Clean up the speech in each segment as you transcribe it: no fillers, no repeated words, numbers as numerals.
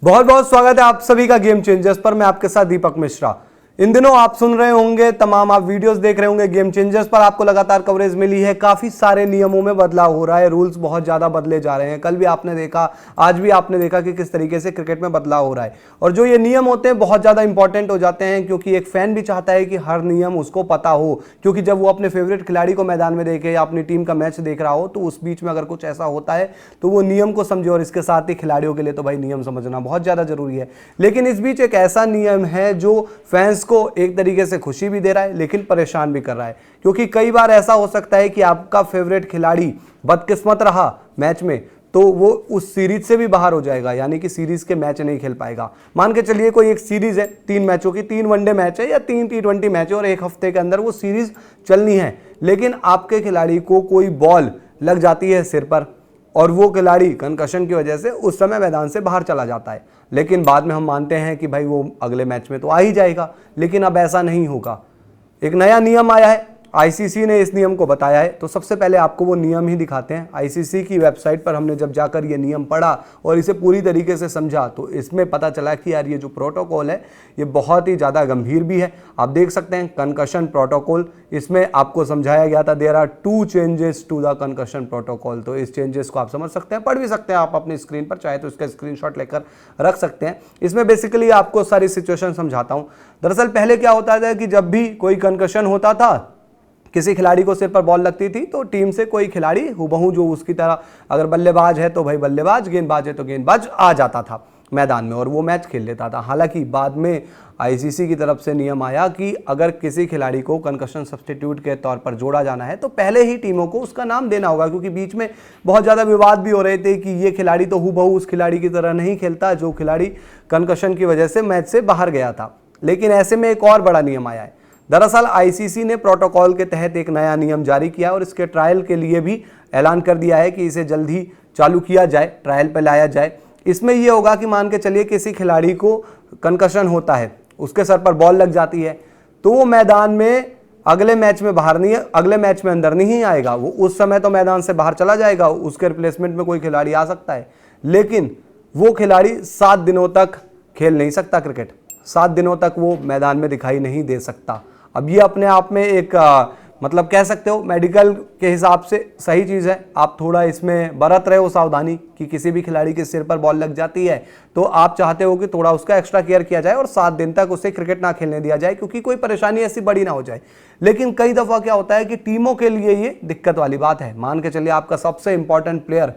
बहुत बहुत स्वागत है आप सभी का गेम चेंजर्स पर। मैं आपके साथ दीपक मिश्रा। इन दिनों आप सुन रहे होंगे, तमाम आप वीडियोस देख रहे होंगे गेम चेंजर्स पर, आपको लगातार कवरेज मिली है। काफी सारे नियमों में बदलाव हो रहा है, रूल्स बहुत ज्यादा बदले जा रहे हैं। कल भी आपने देखा, आज भी आपने देखा कि किस तरीके से क्रिकेट में बदलाव हो रहा है। और जो ये नियम होते हैं बहुत ज्यादा इंपॉर्टेंट हो जाते हैं, क्योंकि एक फैन भी चाहता है कि हर नियम उसको पता हो, क्योंकि जब वो अपने फेवरेट खिलाड़ी को मैदान में देखे या अपनी टीम का मैच देख रहा हो तो उस बीच में अगर कुछ ऐसा होता है तो वो नियम को समझे। और इसके साथ ही खिलाड़ियों के लिए तो भाई नियम समझना बहुत ज्यादा जरूरी है। लेकिन इस बीच एक ऐसा नियम है जो फैंस को एक तरीके से खुशी भी दे रहा है लेकिन परेशान भी कर रहा है, क्योंकि कई बार ऐसा हो सकता है कि आपका फेवरेट खिलाड़ी बदकिस्मत रहा मैच में तो वो उस सीरीज से भी बाहर हो जाएगा, यानी कि सीरीज के मैच नहीं खेल पाएगा। मान के चलिए कोई एक सीरीज है 3 मैचों की, 3 वनडे मैच है या 3 T20 मैच है और एक हफ्ते के अंदर वो सीरीज चलनी है, लेकिन आपके खिलाड़ी को कोई बॉल लग जाती है सिर पर और वो खिलाड़ी कंकशन की वजह से उस समय मैदान से बाहर चला जाता है। लेकिन बाद में हम मानते हैं कि भाई वो अगले मैच में तो आ ही जाएगा, लेकिन अब ऐसा नहीं होगा। एक नया नियम आया है, आईसीसी ने इस नियम को बताया है। तो सबसे पहले आपको वो नियम ही दिखाते हैं। आईसीसी की वेबसाइट पर हमने जब जाकर ये नियम पढ़ा और इसे पूरी तरीके से समझा तो इसमें पता चला कि यार ये जो प्रोटोकॉल है ये बहुत ही ज़्यादा गंभीर भी है। आप देख सकते हैं कंकशन प्रोटोकॉल, इसमें आपको समझाया गया था there are 2 changes to the concussion protocol. तो इस चेंजेस को आप समझ सकते हैं, पढ़ भी सकते हैं आप अपनी स्क्रीन पर, चाहे तो इसका स्क्रीनशॉट लेकर रख सकते हैं। इसमें बेसिकली आपको सारी सिचुएशन समझाता हूँ। दरअसल पहले क्या होता था कि जब भी कोई कंकशन होता था, किसी खिलाड़ी को सिर पर बॉल लगती थी तो टीम से कोई खिलाड़ी हुबहू जो उसकी तरह, अगर बल्लेबाज है तो भाई बल्लेबाज, गेंदबाज है तो गेंदबाज आ जाता था मैदान में और वो मैच खेल लेता था। हालांकि बाद में आईसीसी की तरफ से नियम आया कि अगर किसी खिलाड़ी को कंकशन सब्स्टिट्यूट के तौर पर जोड़ा जाना है तो पहले ही टीमों को उसका नाम देना होगा, क्योंकि बीच में बहुत ज़्यादा विवाद भी हो रहे थे कि ये खिलाड़ी तो हुबहू उस खिलाड़ी की तरह नहीं खेलता जो खिलाड़ी कंकशन की वजह से मैच से बाहर गया था। लेकिन ऐसे में एक और बड़ा नियम आया है। दरअसल आईसीसी ने प्रोटोकॉल के तहत एक नया नियम जारी किया और इसके ट्रायल के लिए भी ऐलान कर दिया है कि इसे जल्द ही चालू किया जाए, ट्रायल पर लाया जाए। इसमें यह होगा कि मान के चलिए किसी खिलाड़ी को कंकशन होता है, उसके सर पर बॉल लग जाती है तो वो मैदान में अगले मैच में बाहर नहीं, अगले मैच में अंदर नहीं आएगा, वो उस समय तो मैदान से बाहर चला जाएगा। उसके रिप्लेसमेंट में कोई खिलाड़ी आ सकता है, लेकिन वो खिलाड़ी 7 दिनों तक खेल नहीं सकता क्रिकेट। 7 दिनों तक वो मैदान में दिखाई नहीं दे सकता। अब ये अपने आप में एक मतलब कह सकते हो मेडिकल के हिसाब से सही चीज़ है। आप थोड़ा इसमें बरत रहे हो सावधानी कि किसी भी खिलाड़ी के सिर पर बॉल लग जाती है तो आप चाहते हो कि थोड़ा उसका एक्स्ट्रा केयर किया जाए और 7 दिन तक उसे क्रिकेट ना खेलने दिया जाए, क्योंकि कोई परेशानी ऐसी बड़ी ना हो जाए। लेकिन कई दफ़ा क्या होता है कि टीमों के लिए ये दिक्कत वाली बात है। मान के चलिए आपका सबसे इंपॉर्टेंट प्लेयर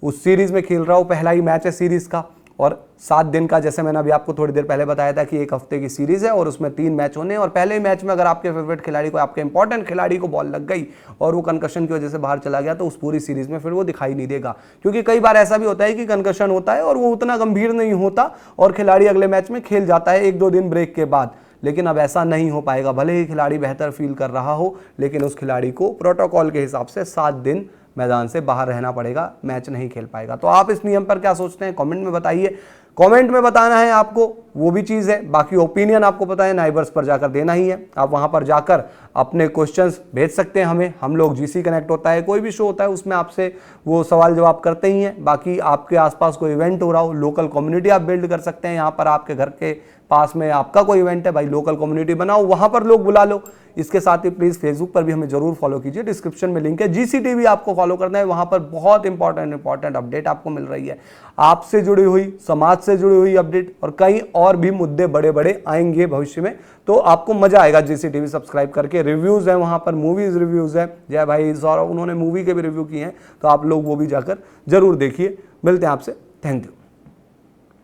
उस सीरीज़ में खेल रहा हो, पहला ही मैच है सीरीज़ का और 7 दिन का, जैसे मैंने अभी आपको थोड़ी देर पहले बताया था कि एक हफ्ते की सीरीज है और उसमें 3 मैच होने हैं और पहले ही मैच में अगर आपके फेवरेट खिलाड़ी को, आपके इंपॉर्टेंट खिलाड़ी को बॉल लग गई और वो कंकशन की वजह से बाहर चला गया तो उस पूरी सीरीज में फिर वो दिखाई नहीं देगा। क्योंकि कई बार ऐसा भी होता है कि कंकशन होता है और वो उतना गंभीर नहीं होता और खिलाड़ी अगले मैच में खेल जाता है 1-2 दिन ब्रेक के बाद। लेकिन अब ऐसा नहीं हो पाएगा, भले ही खिलाड़ी बेहतर फील कर रहा हो लेकिन उस खिलाड़ी को प्रोटोकॉल के हिसाब से 7 दिन मैदान से बाहर रहना पड़ेगा, मैच नहीं खेल पाएगा। तो आप इस नियम पर क्या सोचते हैं कमेंट में बताइए। कमेंट में बताना है आपको, वो भी चीज़ है। बाकी ओपिनियन आपको पता है नाइबर्स पर जाकर देना ही है। आप वहां पर जाकर अपने क्वेश्चंस भेज सकते हैं हमें। हम लोग जीसी कनेक्ट होता है, कोई भी शो होता है उसमें आपसे वो सवाल जवाब करते ही हैं। बाकी आपके आसपास कोई इवेंट हो रहा हो, लोकल कम्युनिटी आप बिल्ड कर सकते हैं। यहाँ पर आपके घर के पास में आपका कोई इवेंट है, भाई लोकल कम्युनिटी बनाओ, वहां पर लोग बुला लो। इसके साथ ही प्लीज़ फेसबुक पर भी हमें जरूर फॉलो कीजिए, डिस्क्रिप्शन में लिंक है। जीसीटीवी आपको फॉलो करना है, वहां पर बहुत इंपॉर्टेंट अपडेट आपको मिल रही है, आपसे जुड़ी हुई, समाज से जुड़ी हुई अपडेट और कई और भी मुद्दे बड़े बड़े आएंगे भविष्य में। तो आपको मजा आएगा जीसीटीवी सब्सक्राइब करके। रिव्यूज़ है वहां पर, मूवीज़ रिव्यूज़ है, जय भाई सौरभ उन्होंने मूवी के भी रिव्यू किए हैं, तो आप लोग वो भी जाकर जरूर देखिए। मिलते हैं आपसे, थैंक यू।